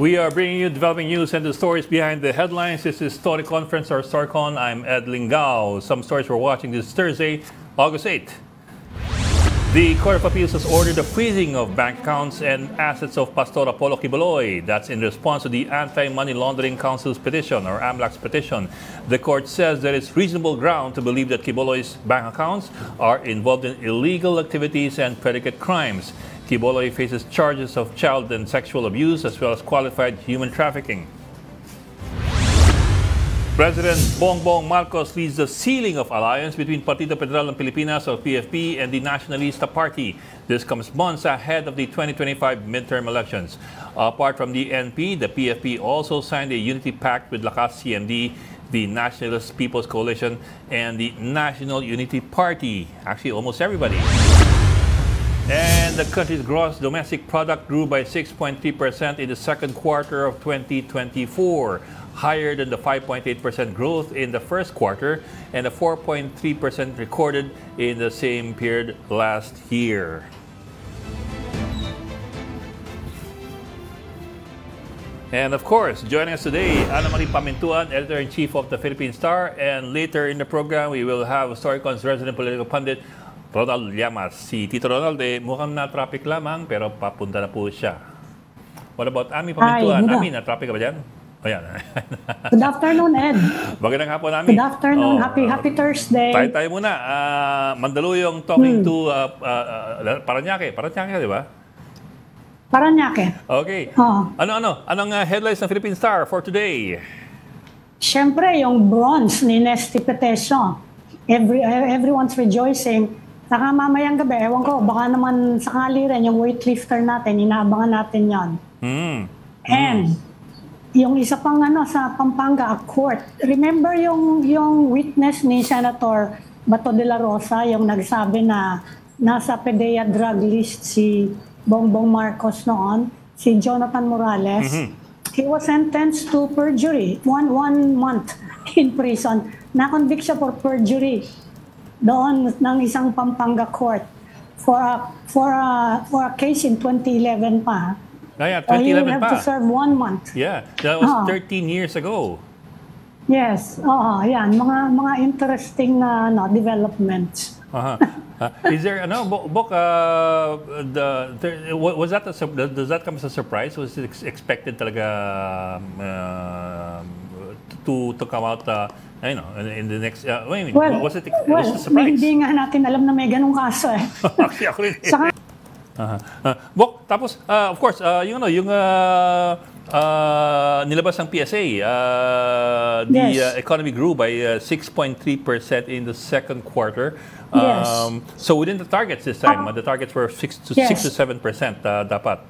We are bringing you developing news and the stories behind the headlines. This is Story Conference or StoryCon. I'm Ed Lingao. Some stories we're watching this Thursday, August 8th. The Court of Appeals has ordered the freezing of bank accounts and assets of Pastor Apollo Quiboloy. That's in response to the Anti-Money Laundering Council's petition, or AMLAC's petition. The court says there is reasonable ground to believe that Quiboloy's bank accounts are involved in illegal activities and predicate crimes. Quiboloy faces charges of child and sexual abuse as well as qualified human trafficking. President Bongbong Marcos leads the sealing of alliance between Partido Federal ng Pilipinas or PFP and the Nacionalista Party. This comes months ahead of the 2025 midterm elections. Apart from the NP, the PFP also signed a unity pact with Lakas CMD, the Nationalist People's Coalition, and the National Unity Party. Actually, almost everybody. And the country's gross domestic product grew by 6.3% in the second quarter of 2024, higher than the 5.8% growth in the first quarter and the 4.3% recorded in the same period last year. And of course, joining us today, Ana Marie Pamintuan, Editor-in-Chief of the Philippine Star, and later in the program, we will have StoryCon's resident political pundit, Ronald Llamas. Si Tito Ronald, mukhang na-traffic lamang, pero papunta na po siya. What about Ami Pamintuan? Ami, na-traffic ka ba dyan? O yan. Good afternoon, Ed. Magandang hapon, Ami. Good afternoon. Happy Thursday. Tayo muna. Mandaluyong talking to Parañaque. Parañaque, di ba? Parañaque. Okay. Anong headlines ng Philippine Star for today? Siyempre, yung bronze ni Nesty Petecio. Everyone's rejoicing. Saka mamayang gabi, ewan ko, baka naman sakali rin yung weightlifter natin, inaabangan natin yon. And yung isa pang sa Pampanga, a court. Remember yung witness ni Senator Bato de la Rosa, yung nagsabi na nasa PDEA drug list si Bongbong Marcos noon, si Jonathan Morales. He was sentenced to perjury, one month in prison. Na-convict siya for perjury doon ng isang Pampanga court for a case in 2011 pa. Yeah, 2011 you have to serve 1 month. Yeah, that was 13 years ago. Yes, yan. Mga interesting na developments. Is there, Bok, was that does that come as a surprise? Was it expected talaga to come out, in the next, was it a surprise? Hindi nga natin alam na may ganung kaso eh. Actually, ako rin. Bok, tapos, of course, yung nilabas ng PSA, the economy grew by 6.3% in the second quarter. So within the targets this time, the targets were 6 to 7% dapat.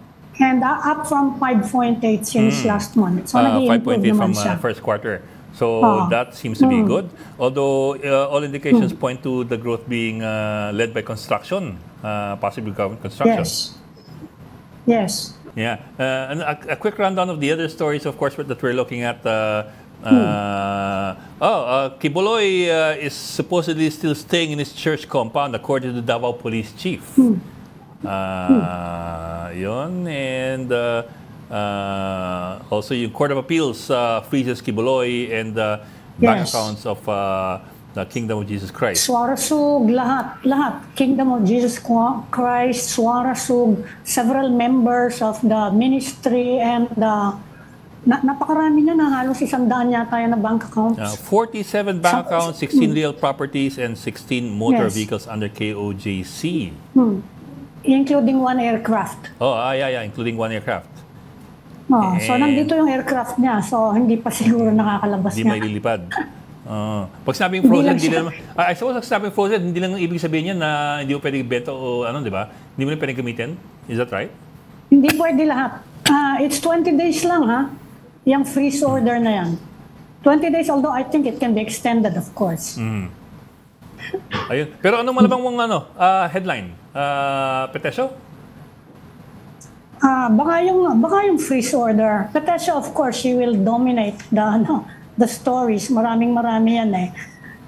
And up from 5.8 since last month. So 5.8 from first quarter. So that seems to be good. Although all indications point to the growth being led by construction, possibly government construction. Yes. Yeah. And a quick rundown of the other stories, of course, that we're looking at. Quiboloy is supposedly still staying in his church compound, according to the Davao Police Chief. Yun. And also, yung Court of Appeals freezes Quiboloy and bank accounts of the Kingdom of Jesus Christ. Suarasug, lahat. Kingdom of Jesus Christ, Suarasug, several members of the ministry, and napakarami na halos 100 yata yan na bank accounts. 47 bank accounts, 16 real properties, and 16 motor vehicles under KOJC. Including one aircraft. Including one aircraft. So nandito yung aircraft niya, so hindi pa siguro nakakalabas niya. Hindi may lilipad. Pag sinabing frozen, hindi lang, I suppose pag sinabing frozen, hindi lang ibig sabihin yan na hindi mo pwedeng ibenta o di ba? Hindi mo lang pwedeng gamitin? Is that right? Hindi pwede lahat. It's 20 days lang, yung freeze order na yan. 20 days, although I think it can be extended, of course. Ayun. Pero anong malabang mong headline? Petecio? Baka yung freeze order. Petecio, of course, she will dominate the stories. Marami yan eh.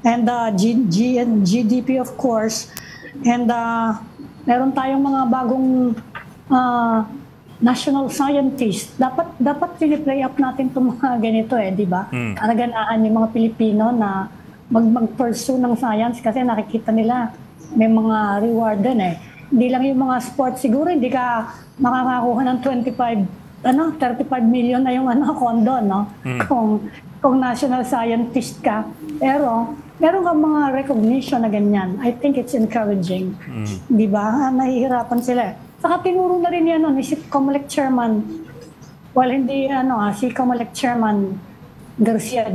and GDP of course, and meron tayong mga bagong national scientist. Dapat piniplay up natin itong mga ganito di ba? Para ganahan yung mga Pilipino na mag-pursue ng science kasi nakikita nila may mga reward din Hindi lang yung mga sports, siguro hindi ka makakakuha ng 35 million na yung kondo, no? Kung national scientist ka. Pero meron kang mga recognition na ganyan. I think it's encouraging. Di ba? Nahihirapan sila. Saka tinuro na rin yan, si COMELEC Chairman. Well, hindi, si COMELEC Chairman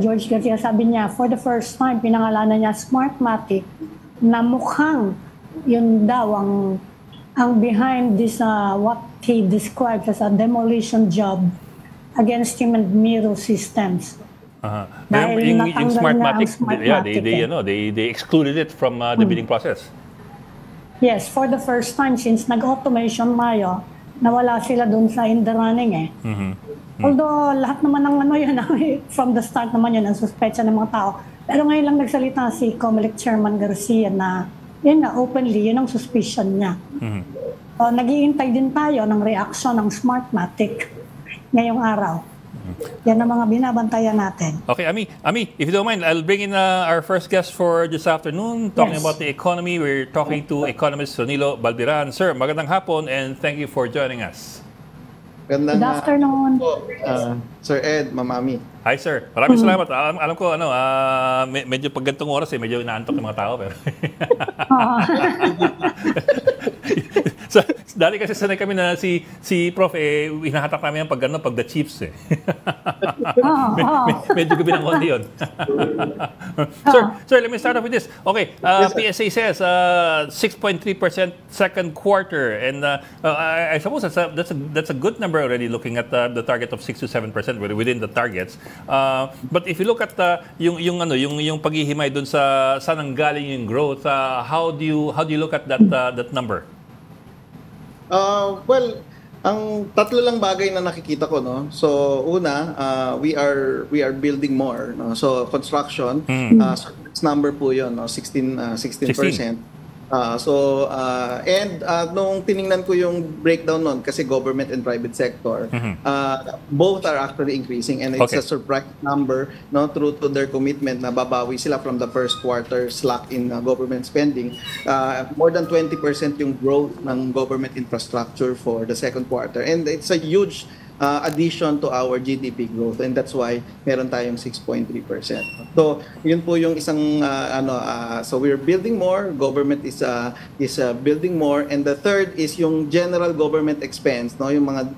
George Garcia, sabi niya, for the first time, pinangalanan niya Smartmatic na mukhang yun daw ang behind this, what he described as a demolition job against him and Miro systems. Dahil yung Smartmatic, they excluded it from the bidding process. Yes, for the first time since nag-automation Mayo, nawala sila dun sa in the running Although lahat naman ng yun, from the start naman yun, ang suspecha ng mga tao. Pero ngayon lang nagsalita si COMELEC Chairman Garcia na, yun na, openly, yun ang suspicion niya. So, nag-iintay din tayo ng reaction ng Smartmatic ngayong araw. Yan ang mga binabantayan natin. Okay, Ami, if you don't mind, I'll bring in our first guest for this afternoon, talking about the economy. We're talking to economist Ronilo Balbiran. Sir, magandang hapon and thank you for joining us. Good afternoon. Sir Ed, Ma'am Ami. Hi, sir. Maraming salamat. Alam ko, medyo pag gantong oras, medyo inaantok yung mga tao. Pero so, dati kasi sanay kami na si Prof, hinahatak namin pag the Chiefs medyo gabi ng konti yun. Sir, let me start off with this. Okay, PSA says 6.3% second quarter, and I suppose that's a good number already, looking at the target of 6 to 7% within the targets. But if you look at yung paghihimay dun sa saan ang galing yung growth, how do you look at that number? Well, ang tatlo lang bagay na nakikita ko, no. So una, we are building more, no. So construction, so this number po 'yon, no, 16%. Nung tiningnan ko yung breakdown nun, kasi government and private sector, both are actually increasing, and it's a surprise number, no, true to their commitment na babawi sila from the first quarter slack in government spending. More than 20% yung growth ng government infrastructure for the second quarter, and it's a huge addition to our GDP growth, and that's why meron tayong 6.3%. So, yun po yung isang so we're building more, government is building more, and the third is yung general government expense, no, yung mga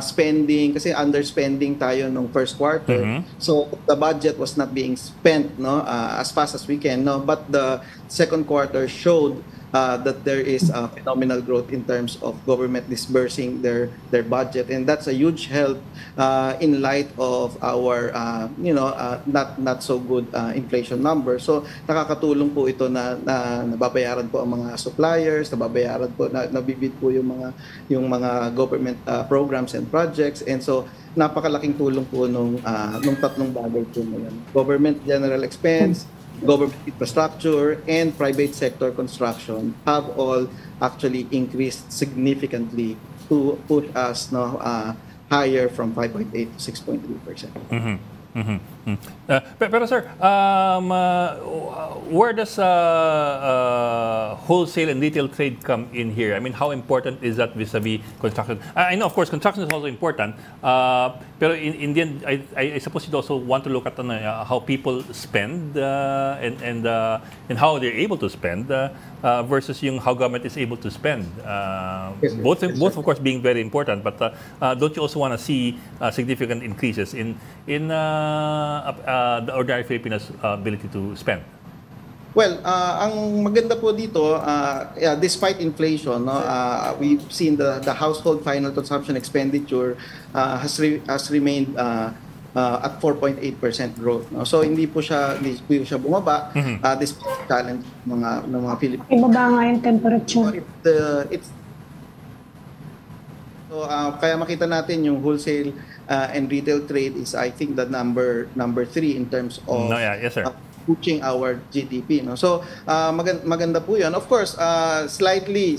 spending, kasi underspending tayo nung first quarter. So, the budget was not being spent, no, as fast as we can, no, but the second quarter showed that there is phenomenal growth in terms of government disbursing their budget, and that's a huge help in light of our not so good inflation number. So nakakatulong po ito na nababayaran po ang mga suppliers, nababayaran po, nabibid po yung mga government programs and projects, and so napakalaking tulong po nung tatlong bagay po na yan. Government general expense, government infrastructure, and private sector construction have all actually increased significantly to push us higher from 5.8 to 6.3%. Pero sir, where does wholesale and retail trade come in here? I mean, how important is that vis-a-vis construction? I know, of course, construction is also important, pero in the end, I suppose you also want to look at how people spend and how they're able to spend versus how government is able to spend. Both of course being very important, but don't you also want to see significant increases in the ordinary Filipinos' ability to spend? Well, ang maganda po dito, despite inflation, no, we've seen the household final consumption expenditure has remained at 4.8% growth. No? So hindi po siya bumaba despite challenge ng mga Pilipino. Ibaba nga yung temperature. So kaya makita natin yung wholesale and retail trade is, I think, the number 3 in terms of yes, sir. pushing our GDP, no? So maganda po 'yan. Of course, slightly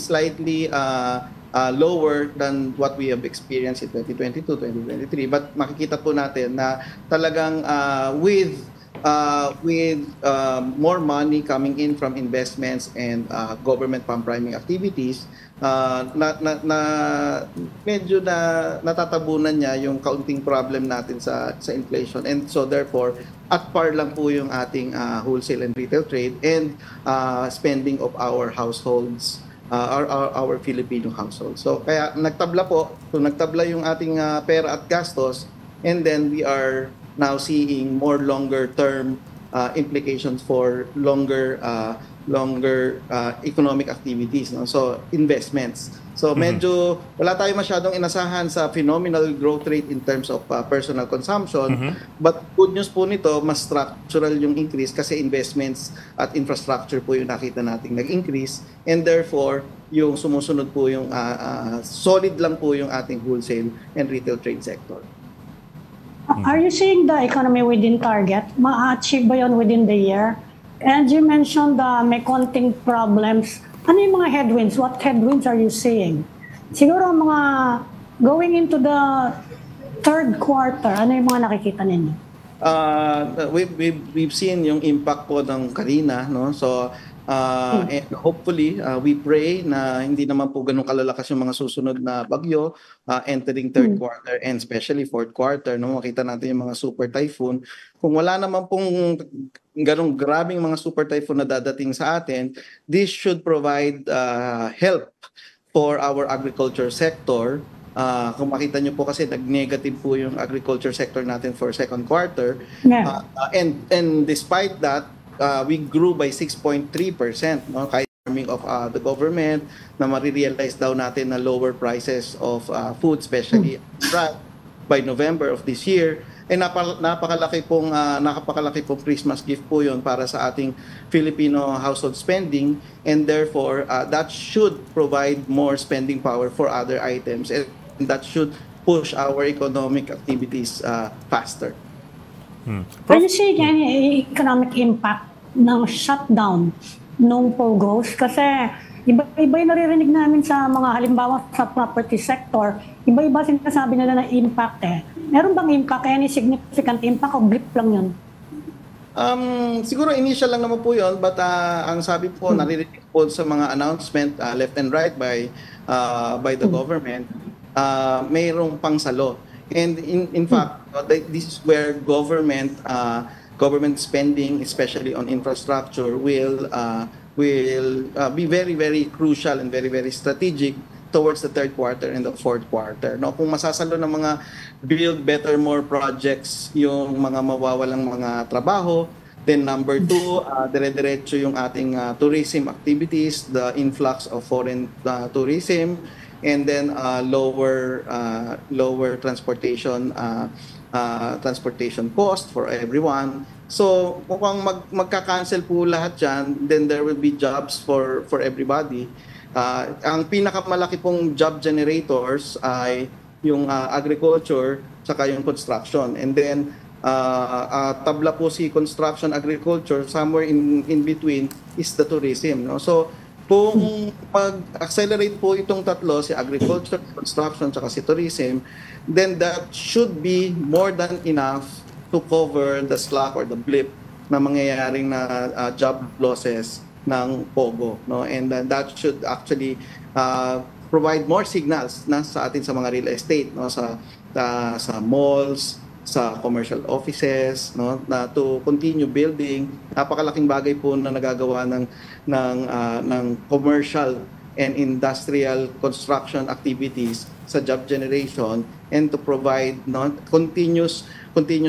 lower than what we have experienced in 2022, 2023, but makikita po natin na talagang with more money coming in from investments and government pang-priming activities, medyo natatabunan niya yung kaunting problem natin sa inflation, and so therefore at par lang po yung ating wholesale and retail trade and spending of our households, our Filipino households. So kaya nagtabla yung ating pera at gastos, and then we are now seeing more longer term implications for longer economic activities, no? So investments. So medyo wala tayo masyadong inasahan sa phenomenal growth rate in terms of personal consumption, but good news po nito, mas structural yung increase kasi investments at infrastructure po yung nakita nating nag-increase, and therefore yung sumusunod po yung solid lang po yung ating wholesale and retail trade sector. Are you seeing the economy within target? Ma-achieve ba yun within the year? And you mentioned may konting problems. Ano yung mga headwinds? What headwinds are you seeing? Siguro mga going into the third quarter, ano yung mga nakikita ninyo? We've seen yung impact po ng Karina, no? So and hopefully we pray na hindi naman po ganun kalalakas yung mga susunod na bagyo entering third quarter and especially fourth quarter, no? Makita natin yung mga super typhoon. Kung wala naman pong ganung grabing mga super typhoon na dadating sa atin, this should provide help for our agriculture sector. Kung makita nyo po kasi nag-negative po yung agriculture sector natin for second quarter. Yeah. And despite that, we grew by 6.3%, no? Kahit warming of the government na marirealize daw natin na lower prices of food, especially by November of this year. Napakalaki pong Christmas gift po yun para sa ating Filipino household spending, and therefore that should provide more spending power for other items, and that should push our economic activities faster. Are you seeing any economic impact ng shutdown nung POGOs? Kasi iba yung naririnig namin sa mga halimbawa sa property sector, iba-iba sinasabi nila na impact eh. Meron bang impact? Any significant impact o blip lang yun? Siguro initial lang naman po yun, but ang sabi po, naririnig po sa mga announcement left and right by the government, mayroong pangsalo. And in fact, this is where government spending, especially on infrastructure, will be very, very crucial and very, very strategic towards the third quarter and the fourth quarter. No, kung masasalo ng mga build better more projects yung mga mawawalang mga trabaho, then number two, dire-diretso yung ating tourism activities, the influx of foreign tourism, and then lower transportation cost for everyone. So kung magka-cancel po lahat yan, then there will be jobs for everybody. Ang pinakamalaki pong job generators ay yung agriculture saka yung construction, and then tabla po si construction, agriculture, somewhere in between is the tourism, no? So kung mag-accelerate po itong tatlo, si agriculture, construction, saka si tourism, then that should be more than enough to cover the slack or the blip na mangyayaring na job losses ng POGO, no? And that should actually provide more signals na sa atin sa mga real estate, no? Sa malls, sa commercial offices, no, na to continue building. Napakalaking bagay po na nagagawa ng commercial and industrial construction activities sa job generation, and to provide, no, continuous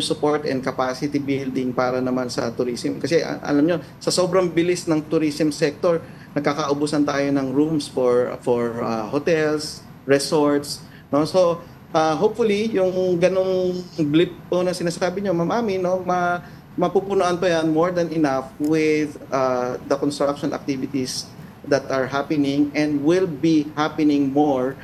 support and capacity building para naman sa tourism. Kasi alam nyo, sa sobrang bilis ng tourism sector, nakakaubusan tayo ng rooms for hotels, resorts, no? So hopefully yung ganong blip po na sinasabi nyo, Ma'am Ami, no, mapupunuan pa yan more than enough with the construction activities that are happening and will be happening more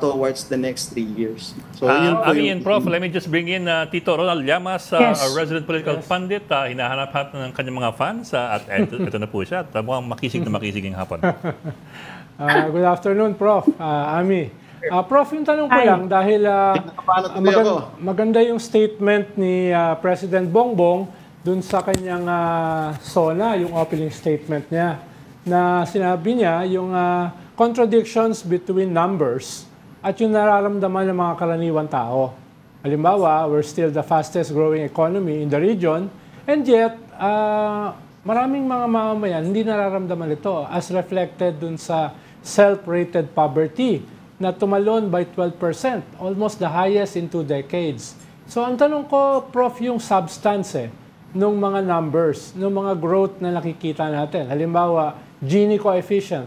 towards the next 3 years. So, yun po Ami and Prof, let me just bring in Tito Ronald Llamas, Yes. our resident political pundit. Hinahanap ng kanyang mga fans at ito na po siya. Mukhang makisig na makisig yung hapon. Good afternoon, Prof. Ami. Prof, yung tanong ko Hi. lang dahil tuloy ako. maganda yung statement ni President Bongbong dun sa kanyang SONA, yung opening statement niya, na sinabi niya yung contradictions between numbers at yung nararamdaman ng mga karaniwang tao. Halimbawa, we're still the fastest growing economy in the region, and yet, maraming mga mamamayan hindi nararamdaman ito as reflected dun sa self-rated poverty na tumalon by 12%, almost the highest in 2 decades. So ang tanong ko, Prof, yung substance nung mga numbers, nung mga growth na nakikita natin. Halimbawa, Gini coefficient.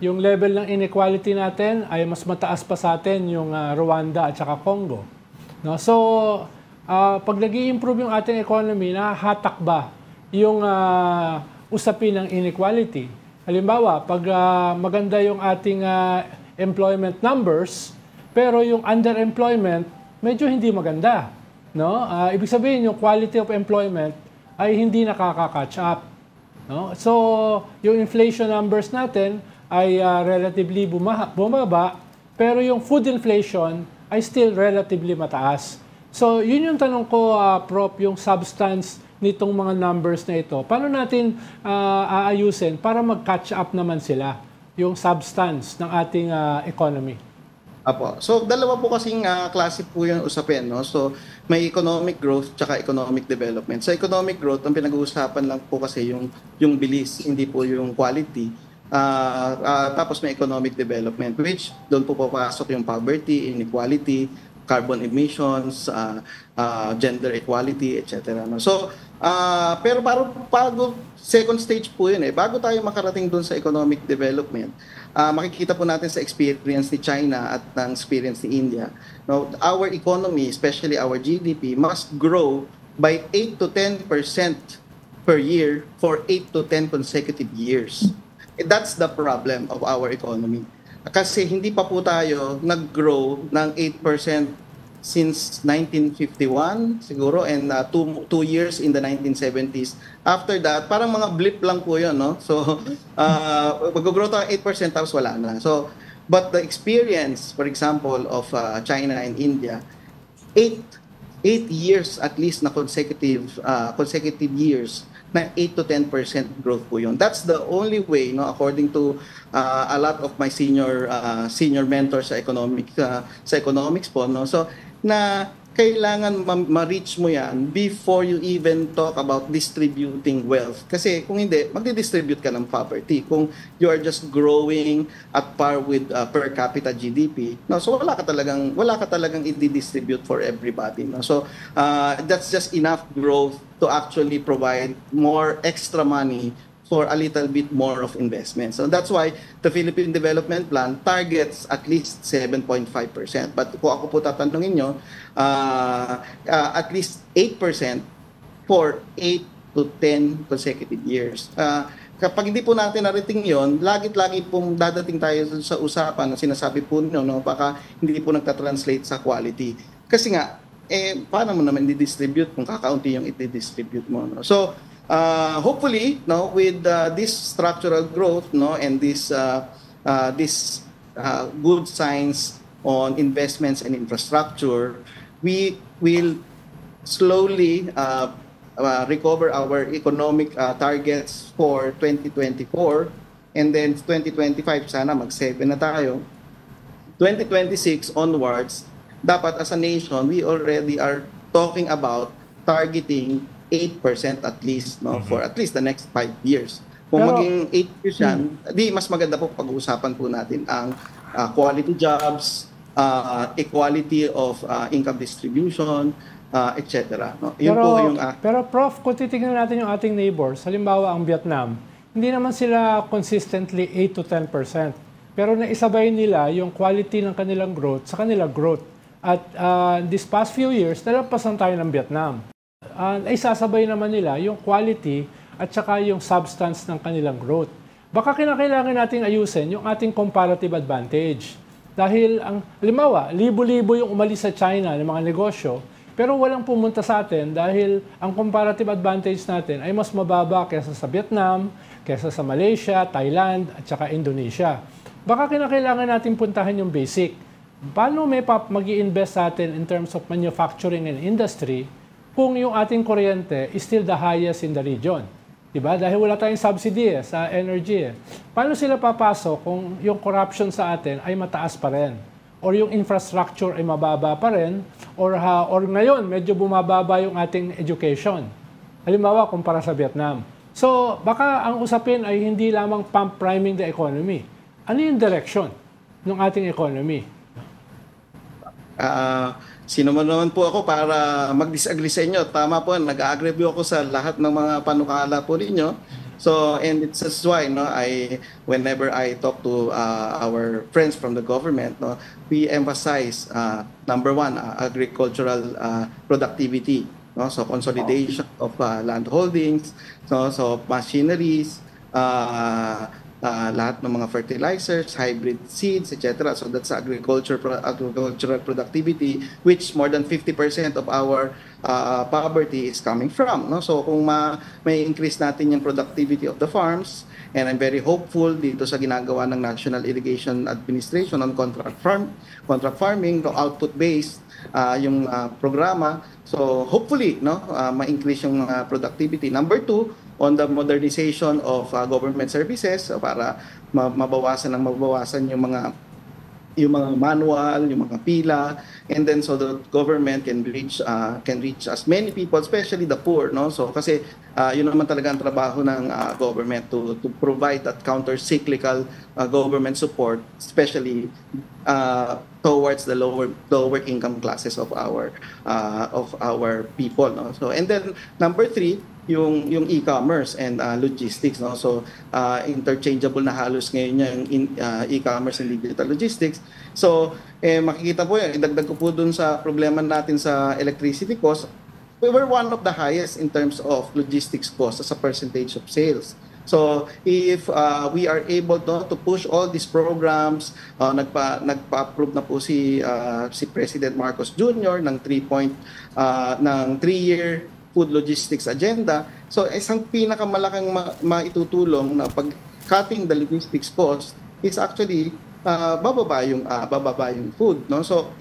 Yung level ng inequality natin ay mas mataas pa sa atin yung Rwanda at saka Congo. No? So, pag nag-i-improve yung ating economy, nahahatak ba yung usapin ng inequality? Halimbawa, pag maganda yung ating employment numbers, pero yung underemployment, medyo hindi maganda. No? Ibig sabihin, yung quality of employment ay hindi nakaka-catch up. No? So, yung inflation numbers natin ay relatively bumaba, pero yung food inflation ay still relatively mataas. So, yun yung tanong ko, Prof, yung substance nitong mga numbers na ito. Paano natin aayusin para mag-catch up naman sila, yung substance ng ating economy? Apo. So, dalawa po kasing klase po yung usapin, no? So, may economic growth tsaka economic development. Sa economic growth, ang pinag-uusapan lang po kasi yung bilis, hindi po yung quality. Tapos may economic development, which doon po papasok yung poverty, inequality, carbon emissions, gender equality, etc. No? So, pero bago second stage po yun bago tayo makarating doon sa economic development, makikita po natin sa experience ni China at ng experience ni India. No, our economy, especially our GDP, must grow by 8 to 10% per year for 8 to 10 consecutive years. That's the problem of our economy. Kasi hindi pa po tayo nag-grow ng 8% since 1951 siguro, and 2 years in the 1970s. After that, parang mga blip lang po yun, no? So, mag-grow tayo 8% tapos wala na. So, but the experience, for example, of China and India, 8 years at least na consecutive years na 8 to 10% growth po yun. That's the only way, no, according to a lot of my senior mentors sa economics po, no. So na kailangan ma-reach mo yan before you even talk about distributing wealth. Kasi kung hindi, magdi-distribute ka ng poverty. Kung you are just growing at par with per capita GDP, no, so wala ka talagang i-distribute for everybody. No? So that's just enough growth to actually provide more extra money for a little bit more of investment. So that's why the Philippine Development Plan targets at least 7.5%. But kung ako po tatanungin nyo, at least 8% for 8 to 10 consecutive years. Kapag hindi po natin narating yon, lagi pong dadating tayo sa usapan na sinasabi po nyo, no, baka hindi po nagtatranslate sa quality. Kasi nga, paano mo naman i-distribute kung kakaunti yung i-distribute mo. No? So, hopefully, no, with this structural growth, no, and this good signs on investments and infrastructure, we will slowly recover our economic targets for 2024, and then 2025 sana mag-7 na tayo. 2026 onwards, dapat as a nation, we already are talking about targeting 8% at least, no, for at least the next 5 years. Kung maging 8 years yan, di mas maganda po pag-uusapan po natin ang quality jobs, equality of income distribution, etc. No? Yun po yung pero Prof, kung titignan natin yung ating neighbors, halimbawa ang Vietnam, hindi naman sila consistently 8 to 10%. Pero naisabay nila yung quality ng kanilang growth sa kanilang growth. At this past few years, nalampasan tayo ng Vietnam. Ay sasabay naman nila yung quality at saka yung substance ng kanilang growth. baka kinakailangan nating ayusin yung ating comparative advantage. Dahil, halimbawa, libo-libo yung umalis sa China ng mga negosyo, pero walang pumunta sa atin dahil ang comparative advantage natin ay mas mababa kaysa sa Vietnam, kaysa sa Malaysia, Thailand, at saka Indonesia. Baka kinakailangan natin puntahan yung basic. Paano may mag-i-invest sa atin in terms of manufacturing and industry kung yung ating kuryente is still the highest in the region? Diba? Dahil wala tayong subsidy sa energy. Paano sila papasok kung yung corruption sa atin ay mataas pa rin? Or yung infrastructure ay mababa pa rin? Or ngayon, medyo bumababa yung ating education. Halimbawa, kumpara sa Vietnam. So, baka ang usapin ay hindi lamang pump priming the economy. Ano yung direction ng ating economy? Sino man naman po ako para mag-disagree sa inyo. Tama po, nag-agree po ako sa lahat ng mga panukala po ninyo. So, and it's just why, whenever I talk to our friends from the government, we emphasize, number one, agricultural productivity. So, consolidation of land holdings, so machineries, lahat ng mga fertilizers, hybrid seeds, etc. So that's agricultural productivity, which more than 50% of our poverty is coming from. So kung may increase natin yung productivity of the farms, and I'm very hopeful dito sa ginagawa ng National Irrigation Administration on contract farming, output-based yung programa. So hopefully, ma-increase yung productivity. Number two, on the modernization of government services para mabawasan yung mga manual, yung mga pila, and then so the government can reach as many people, especially the poor, so kasi yun naman talaga ang trabaho ng government to provide that counter-cyclical government support, especially towards the lower income classes of our people, So and then number three, yung e-commerce and logistics, so interchangeable na halos ngayon yung e-commerce and digital logistics. So makikita po yan, idagdag ko po dun sa problema natin sa electricity cost. We were one of the highest in terms of logistics cost as a percentage of sales. So if we are able to push all these programs, nagpa-approve na po si President Marcos Jr. ng 3-year food logistics agenda. So isang pinakamalaking maitutulong na pag-cutting the logistics cost is actually bababa yung food, So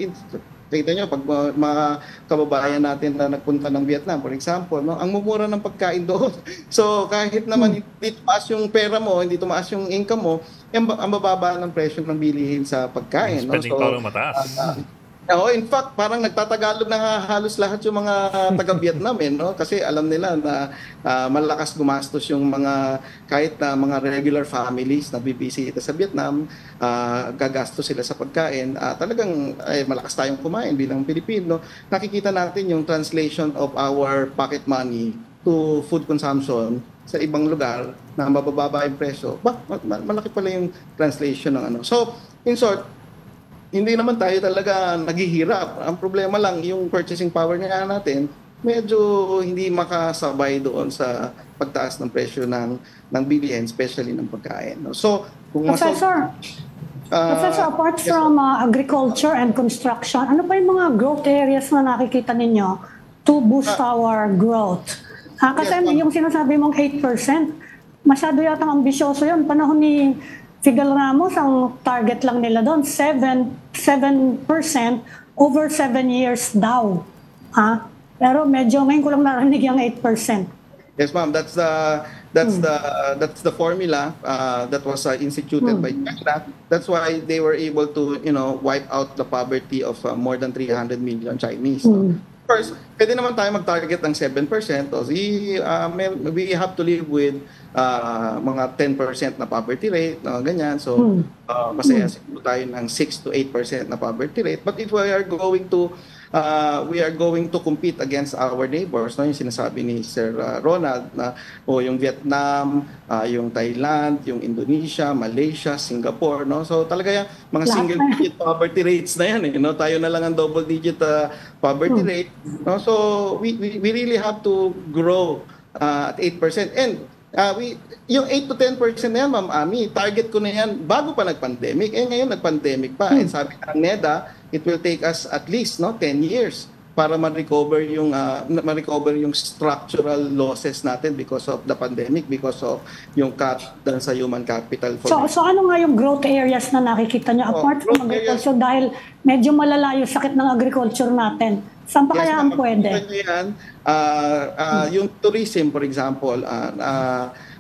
kita nyo, pag mga kababayan natin na nagpunta ng Vietnam, for example, ang mumura ng pagkain doon. So kahit naman hindi tumaas yung pera mo, hindi tumaas yung income mo, ang bababa ng presyo ng bilihin sa pagkain. Spending power mataas. In fact, parang nagtatagalog na halos lahat yung mga taga-Vietnam, kasi alam nila na malakas gumastos yung kahit na mga regular families na bibisita sa Vietnam, gagastos sila sa pagkain. Talagang malakas tayong kumain bilang Pilipino. Nakikita natin yung translation of our pocket money to food consumption sa ibang lugar na mabababa yung presyo. Malaki pala yung translation ng So, in short, hindi naman tayo talaga naghihirap. Ang problema lang, yung purchasing power nga natin, medyo hindi makasabay doon sa pagtaas ng presyo ng bilihin, especially ng pagkain. So, kung Professor, apart from agriculture and construction, ano pa yung mga growth areas na nakikita ninyo to boost our growth? Kasi yung sinasabi mong 8%, masyado yatang ambisyoso yun. Panahon ni Fidel Ramos, ang target lang nila doon, 7% over 7 years daw. Pero medyo ngayon ko lang narinig yung 8%. Yes, ma'am. That's the formula that was instituted by China. That's why they were able to, wipe out the poverty of more than 300 million Chinese. First, pwede naman tayo mag-target ng 7%. We have to live with mga 10% na poverty rate, ganyan. So, masaya siguro tayo ng 6 to 8% na poverty rate. But if we are going to compete against our neighbors, yung sinasabi ni Sir Ronald, na yung Vietnam, yung Thailand, yung Indonesia, Malaysia, Singapore, So talaga yung mga single-digit poverty rates na yan, Tayo na lang ang double-digit poverty rate, So we really have to grow at 8%. And Yung 8 to 10% na yan, Ma'am Ami, target ko na yan bago pa nag-pandemic. Ngayon nag-pandemic pa. And sabi ng NEDA, it will take us at least 10 years para ma-recover yung structural losses natin because of the pandemic, because of yung cut down sa human capital. So ano nga yung growth areas na nakikita niyo apart from agriculture dahil medyo malala yung sakit ng agriculture natin? Saan pa kaya ang pwede? Yung tourism, for example,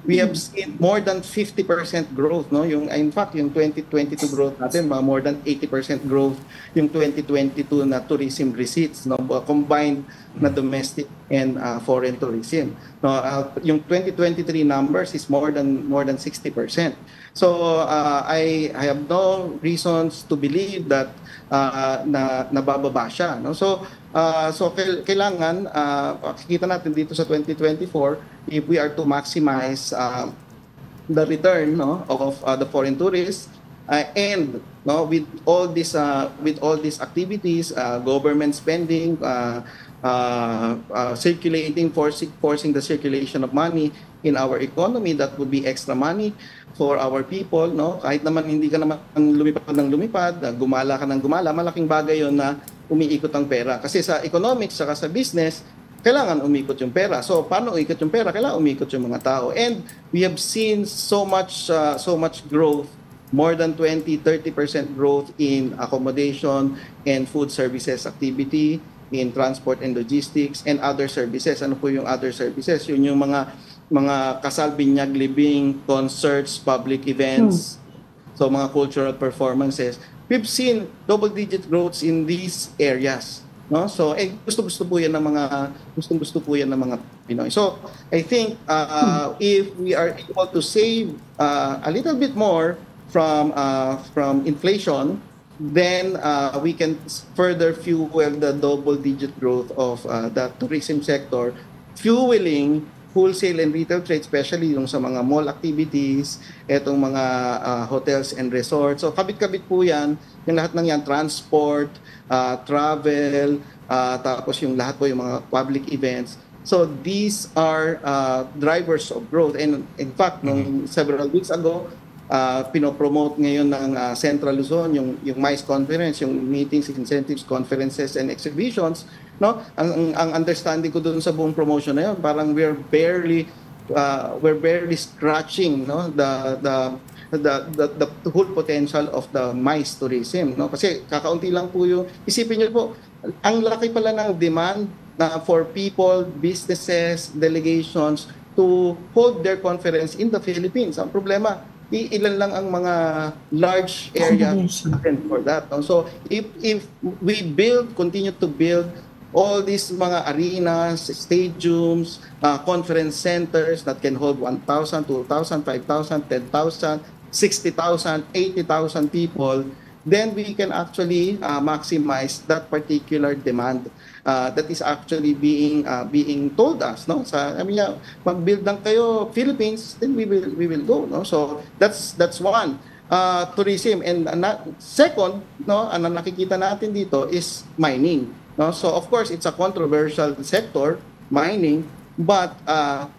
we have seen more than 50% growth, no? In fact, yung 2022 growth natin, more than 80% growth yung 2022 na tourism receipts, no? Combined na domestic and foreign tourism. No, yung 2023 numbers is more than 60%. So I have no reasons to believe that na nabababa siya, no? So kailangan makikita natin dito sa 2024 if we are to maximize the return, no, of the foreign tourists, and with all these activities, government spending, circulating, forcing the circulation of money in our economy, that would be extra money for our people, no? Kahit naman hindi ka naman lumipad, gumala ka ng gumala, malaking bagay yon na umiikot ang pera. Kasi sa economics saka sa business, kailangan umikot yung pera. So paano umikot yung pera? Kailangan umikot yung mga tao. And we have seen so much growth, more than 20-30% growth in accommodation and food services activity, in transport and logistics, and other services. Ano po yung other services? Yun yung mga kasal, binyag, libing, concerts, public events, so mga cultural performances. We've seen double-digit growths in these areas, no? So gusto po yan ng mga Pinoy. So I think if we are able to save a little bit more from inflation, then we can further fuel the double-digit growth of the tourism sector, fueling wholesale and retail trade, especially yung sa mga mall activities, etong mga hotels and resorts. So kabit-kabit po yan, yung lahat ng yan, transport, travel, tapos yung lahat po yung mga public events. So these are drivers of growth. And in fact, nung several weeks ago, pinopromote ngayon ng Central Luzon yung MICE conference, yung meetings, incentives, conferences, and exhibitions, no? Ang understanding ko doon sa buong promotion na yun, parang we're barely scratching, no, the whole potential of the MICE tourism, no? Kasi kakaunti lang po yung, isipin niyo po, ang laki pala ng demand na for people, businesses, delegations to hold their conference in the Philippines. Ang problema, ilan lang ang mga large area for that. No? So if we continue to build all these mga arenas, stadiums, conference centers that can hold 1,000, 2,000, 5,000, 10,000, 60,000, 80,000 people, then we can actually maximize that particular demand that is actually being told us, no? Mag-build lang kayo Philippines, then we will go, no? So that's one, tourism. And second, no, ang nakikita natin dito is mining, no? So of course it's a controversial sector, mining, but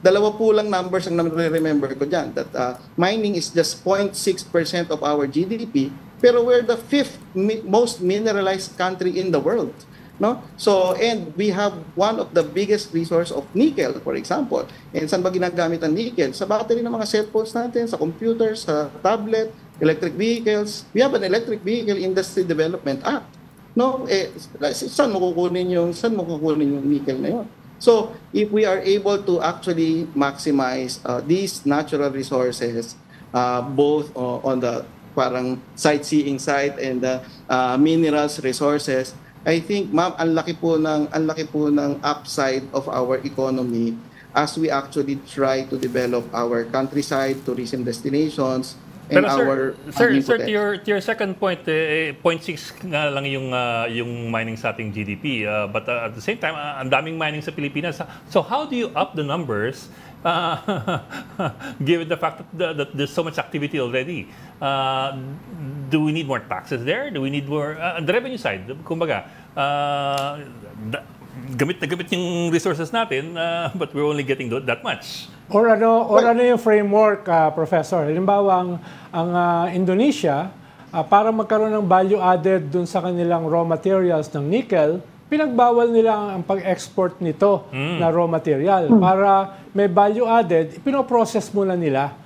dalawa po lang numbers ang remember ko diyan, that mining is just 0.6% of our GDP, pero we're the 5th most mineralized country in the world. No? So, and we have one of the biggest resource of nickel, for example. And saan ba ginagamit ang nickel? Sa battery ng mga cellphones natin, sa computers, sa tablet, electric vehicles. We have an Electric Vehicle Industry Development Act. No? Saan mo kukunin yung nickel na yun? So, if we are able to actually maximize these natural resources, both on the parang sightseeing side and the minerals resources, I think, ma'am, ang laki po ng upside of our economy as we actually try to develop our countryside, tourism destinations, and pero sir, to your second point, 0.6 nga lang yung mining sa ating GDP. But at the same time, ang daming mining sa Pilipinas. So how do you up the numbers given the fact that there's so much activity already? Do we need more taxes there? Do we need more the revenue side? Kumbaga, gamit na gamit yung resources natin, but we're only getting that much. Or ano yung framework, Professor? Halimbawa, ang Indonesia, para magkaroon ng value added dun sa kanilang raw materials ng nickel, pinagbawal nila ang pag-export nito na raw material. Para may value added, pinoprocess muna nila.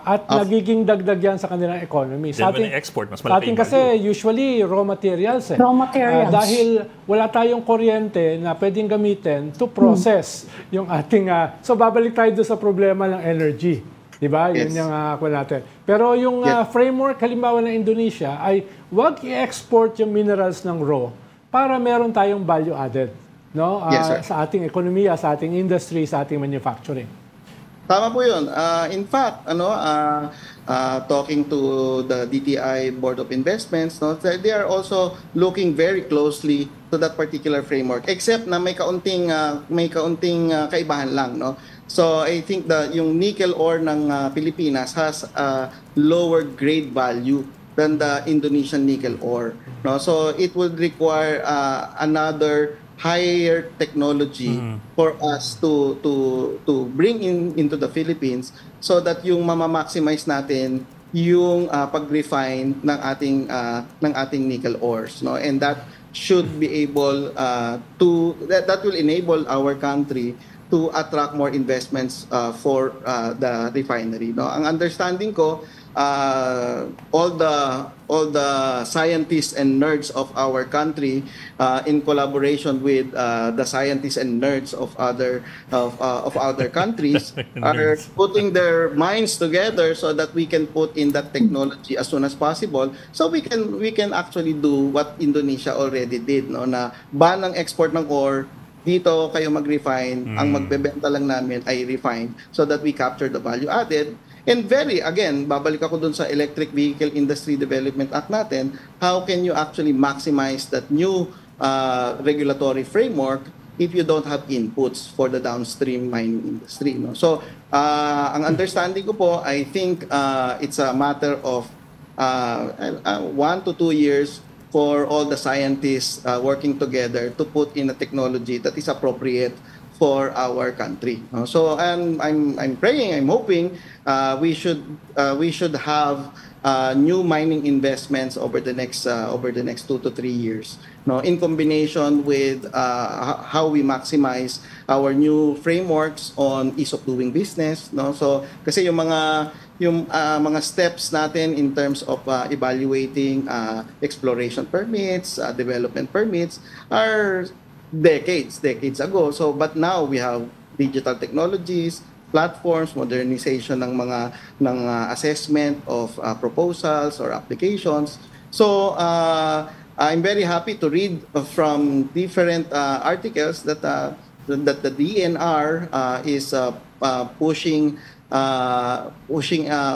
At nagiging dagdag yan sa kanilang economy. Sa ating export, mas malaki yung kasi usually raw materials. Raw materials. Dahil wala tayong kuryente na pwedeng gamitin to process yung ating... so babalik tayo doon sa problema ng energy. Diba? Yun yung ako natin. Pero yung framework, halimbawa ng Indonesia, ay wag i-export yung minerals ng raw para meron tayong value added, no? Sa ating ekonomiya, sa ating industry, sa ating manufacturing. Tama po yun. In fact, talking to the DTI Board of Investments, they are also looking very closely to that particular framework, except na may kaunting kaibahan lang, no? So I think yung nickel ore ng Pilipinas has a lower grade value than the Indonesian nickel ore, no? So it would require another higher technology for us to bring into the Philippines so that yung mama-maximize natin yung pag-refine ng ating nickel ores, no? And that should be able that will enable our country to attract more investments for the refinery, no? Ang understanding ko, all the scientists and nerds of our country, in collaboration with the scientists and nerds of other countries, are putting their minds together so that we can put in that technology as soon as possible. So we can actually do what Indonesia already did, no? Na ban ang export ng ore. Dito kayo mag-refine, ang magbebenta lang namin ay refine so that we capture the value added. And again, babalik ako dun sa Electric Vehicle Industry Development Act natin, how can you actually maximize that new regulatory framework if you don't have inputs for the downstream mining industry, no? So, ang understanding ko po, I think it's a matter of 1 to 2 years for all the scientists working together to put in a technology that is appropriate for our country. So I'm praying, I'm hoping we should have new mining investments over the next 2 to 3 years, no, in combination with how we maximize our new frameworks on ease of doing business, no? So kasi yung mga steps natin in terms of evaluating exploration permits, development permits are decades ago. So but now we have digital technologies, platforms, modernization ng assessment of proposals or applications. So I'm very happy to read from different articles that the DNR is pushing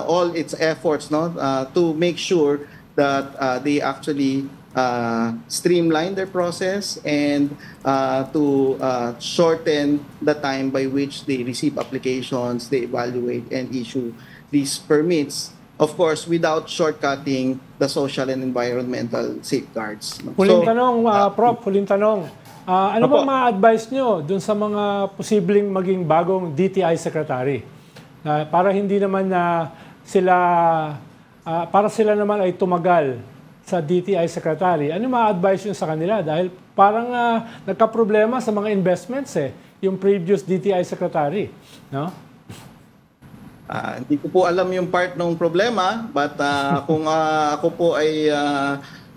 all its efforts, no, to make sure that they actually streamline their process and to shorten the time by which they receive applications, they evaluate and issue these permits. Of course, without shortcutting the social and environmental safeguards. Huling tanong, Prof, huling tanong. Ano ba ma-advise nyo dun sa mga posibleng maging bagong DTI Secretary? Para hindi naman para sila naman ay tumagal sa DTI Secretary. Ano ma-advise nyo sa kanila? Dahil parang nagka-problema sa mga investments yung previous DTI Secretary. No? Hindi ko po alam yung part ng problema, but kung ako po ay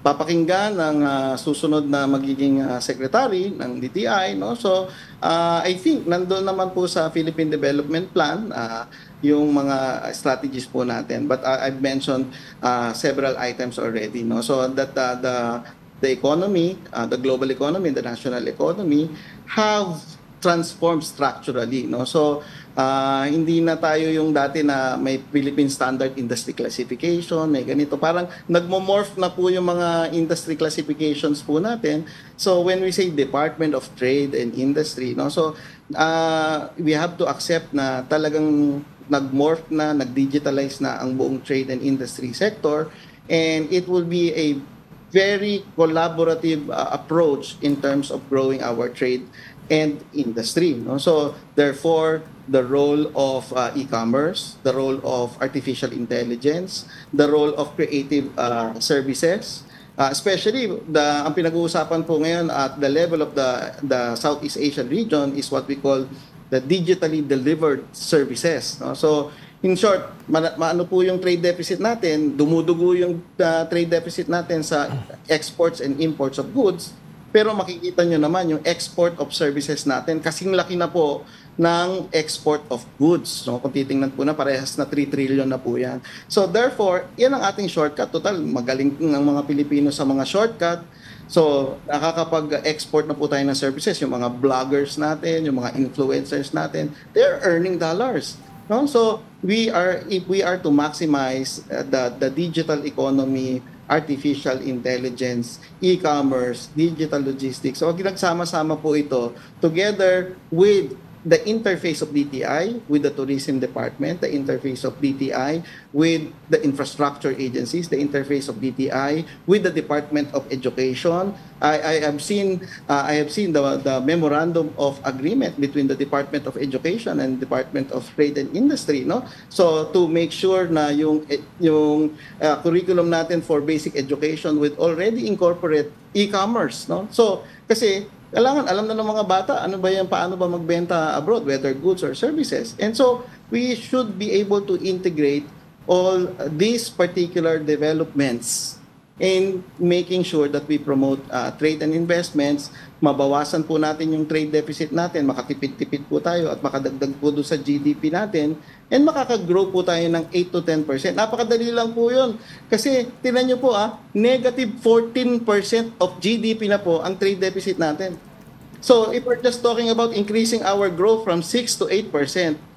papakinggan ng susunod na magiging secretary ng DTI, no? So I think nandoon naman po sa Philippine Development Plan yung mga strategies po natin, but I've mentioned several items already, no? So that the economy, the global economy, the national economy have transformed structurally, no? So hindi na tayo yung dati na may Philippine Standard Industry Classification, may ganito. Parang nagmo-morph na po yung mga industry classifications po natin. So when we say Department of Trade and Industry, no? So we have to accept na talagang nag-morph na, nag-digitalize na ang buong trade and industry sector, and it will be a very collaborative approach in terms of growing our trade and industry. No? So therefore, the role of e-commerce, the role of artificial intelligence, the role of creative services, especially ang pinag-uusapan po ngayon at the level of the Southeast Asian region is what we call the digitally delivered services. No? So in short, maano po yung trade deficit natin, dumudugo yung trade deficit natin sa exports and imports of goods, pero makikita nyo naman yung export of services natin, kasing laki na po ng export of goods. So kung titingnan po na, parehas na 3 trillion na po yan. So therefore, yan ang ating shortcut. Total, magaling ng mga Pilipino sa mga shortcut. So, nakakapag-export na po tayo ng services. Yung mga bloggers natin, yung mga influencers natin, they're earning dollars. No? So, if we are to maximize the digital economy, artificial intelligence, e-commerce, digital logistics, so ginagsama-sama po ito together with the interface of DTI with the tourism department, the interface of DTI with the infrastructure agencies, the interface of DTI with the Department of Education. I have seen the memorandum of agreement between the Department of Education and Department of Trade and Industry, no? So to make sure na yung curriculum natin for basic education would already incorporate e-commerce, no? So kasi kailangan alam na ng mga bata paano ba magbenta abroad, whether goods or services. And so we should be able to integrate all these particular developments in making sure that we promote trade and investments, mabawasan po natin yung trade deficit natin, makatipid-tipid po tayo at makadagdag po doon sa GDP natin, and makaka-grow po tayo ng 8 to 10%. Napakadali lang po yun. Kasi, tinan nyo po negative 14% of GDP na po ang trade deficit natin. So, if we're just talking about increasing our growth from 6 to 8%,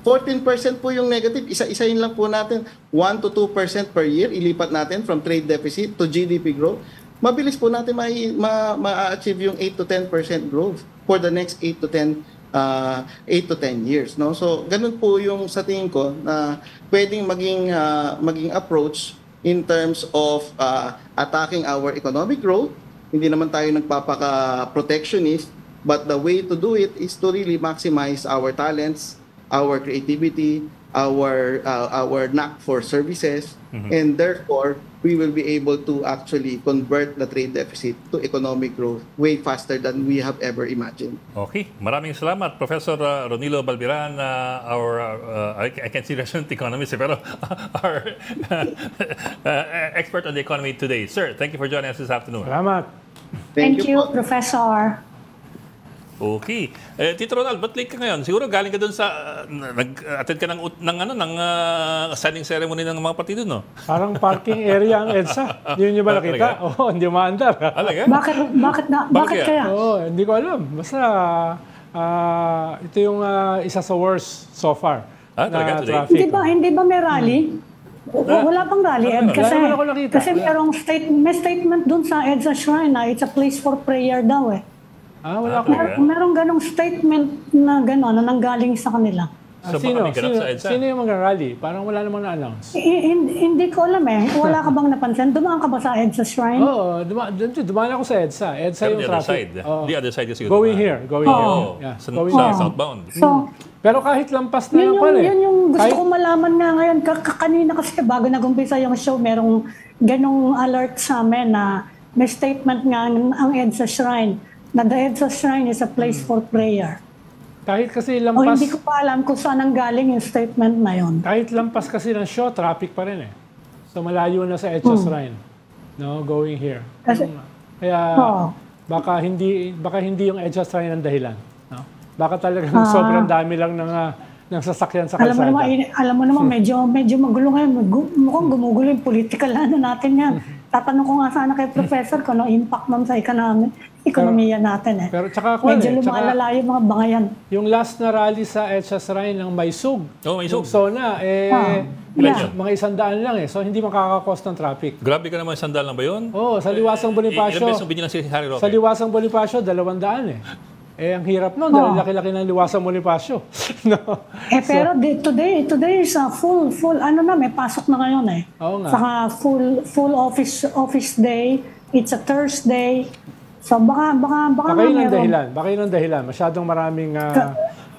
14% po yung negative, isa-isahin lang po natin, 1 to 2% per year, ilipat natin from trade deficit to GDP growth. Mabilis po natin ma-achieve yung 8 to 10% growth for the next 8 to 10 years, no? So ganun po yung sa tingin ko na pwedeng maging approach in terms of attacking our economic growth. Hindi naman tayo nagpapaka-protectionist, but the way to do it is to really maximize our talents, our creativity, our knack for services, and therefore we will be able to actually convert the trade deficit to economic growth way faster than we have ever imagined. Okay, maraming salamat, Professor Ronilo Balbiran, I can't see resident economist, pero our expert on the economy today. Sir, thank you for joining us this afternoon. Salamat. Thank you, po. Professor. Okay. Tito Ronald, ba't late ka ngayon? Siguro galing ka dun sa, nag-attend ka ng signing ceremony ng mga partido, no? Parang parking area ang EDSA. Hindi nyo ba nakita? Oo, hindi maandar. Alaga? Bakit kaya? Oo, hindi ko alam. Basta ito yung isa sa worst so far Talaga, na today? traffic. Hindi ba may rally? Wala pang rally, Ed. Kasi, Wala naman ako nakita. kasi may statement dun sa EDSA Shrine na it's a place for prayer daw eh. Wala ko. Merong ganong statement na gano'n na nanggaling sa kanila. So, baka may ganap sa EDSA? Sino yung mag-rally? Parang wala namang na-announce. Hindi ko alam eh. Wala ka bang napansin? Dumaan ka ba sa EDSA Shrine? Oo, dumaan ako sa EDSA. EDSA Pero yung the other traffic. side. The other side is yung Going here. Oh, Yeah, southbound. So, Pero kahit lampas na lang pala. yun yung gusto kong malaman nga ngayon. Kanina kasi bago nag-umpisa yung show, merong ganong alert sa amin na may statement nga ang EDSA Shrine na the EDSA Shrine is a place for prayer. Kahit kasi O lampas, hindi ko pa alam kung saan ang galing yung statement na yun. kahit lampas kasi ng show, traffic pa rin eh. So malayo na sa EDSA Shrine. No, going here. Kasi, Kaya Oo. baka hindi yung EDSA Shrine ang dahilan. No? Baka talagang sobrang dami lang ng sasakyan sa kalsada. alam mo naman medyo magulo ngayon. Mukhang gumugulo yung political natin yan. Tatanong ko nga sana kay Professor kung ano impact nun sa ekonomiya natin eh. Pero tsaka Medyo lumalala yung mga bangayan. yung last na rally sa EDSA Shrine ng Maysug. Oh, Maysug. Yung SONA, Yeah. mga 100 lang eh. So hindi makakakos ng traffic. Grabe ka naman, sandal lang ba yun? Oo, sa Liwasang Bonifacio. Ilang beses mo binigyan si Harry Roque? Sa Liwasang Bonifacio, 200 eh. ang hirap nun, dahil laki-laki ng Liwasa Bonifacio. No? Pero today is a full, may pasok na ngayon eh. Oo nga. Saka full office day, it's a Thursday. So baka Baka yun ang dahilan. Masyadong maraming...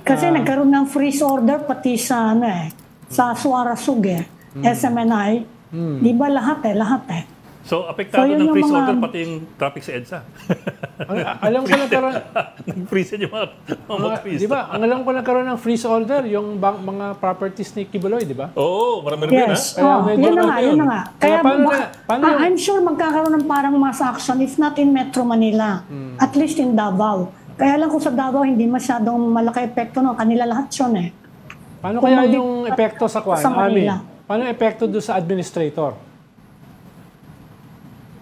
kasi nagkaroon ng freeze order pati sa, sa Suarasug SMNI. Di ba lahat eh. So, apektado ng freeze order pati yung traffic sa EDSA. Alam ko nagkaroon... Nag-freeze yung mga motorist. Di ba? Ang alam ko nagkaroon ng freeze order, yung mga properties ni Kibuloy, di ba? Oo, marami rin Yes. ha? Yun na nga. Kaya paano I'm sure magkakaroon ng parang mass action if not in Metro Manila. At least in Davao. Kaya lang kung sa Davao, hindi masyadong malaki epekto no. Kanila lahat yun eh. Paano kaya yung epekto sa sa Manila? Paano yung epekto doon sa administrator?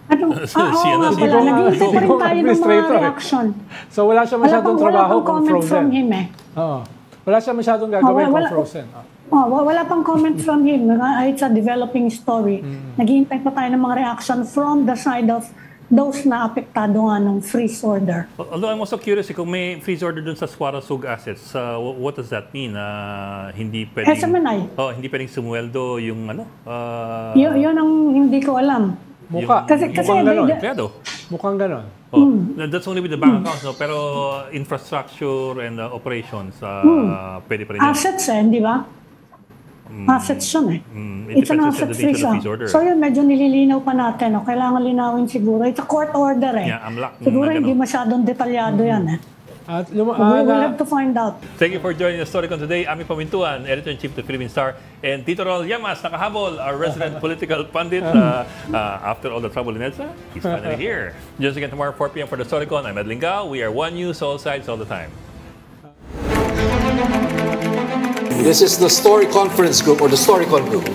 Nag-iintay pa rin tayo ng mga reaction. So wala siya masyadong trabaho kung comment from frozen. him eh. Oo. Wala siya masyadong gagawin kung frozen. Wala pang comment from him. It's a developing story. Nag-iintay pa tayo ng mga reaction from the side of those na apektado nga ng freeze order. Although I'm also curious, kung may freeze order dun sa Suarasug assets, what does that mean? Hindi pwedeng... SMNI. Hindi pwedeng sumweldo yung ano? Yun ang hindi ko alam. Kasi Mukhang ganon. That's only with the bank accounts, no? Pero infrastructure and operations, pwede pa rin yun. Assets di ba? Assets yun It's an asset freeze. So yun, medyo nililinaw pa natin. Kailangan linawin siguro. It's a court order Yeah, siguro hindi masyadong detalyado yan At we will have to find out. Thank you for joining the Storycon today. Ami Pamintuan, Editor-in-Chief of the Philippine Star, and Tito Ronald Llamas, nakahabol, our resident political pundit. After all the trouble in EDSA, he's finally here. Join us again tomorrow, 4 p.m. for the Storycon. I'm Ed Lingao. We are One News, all sides, all the time. This is the Story Conference Group or the Storycon Group.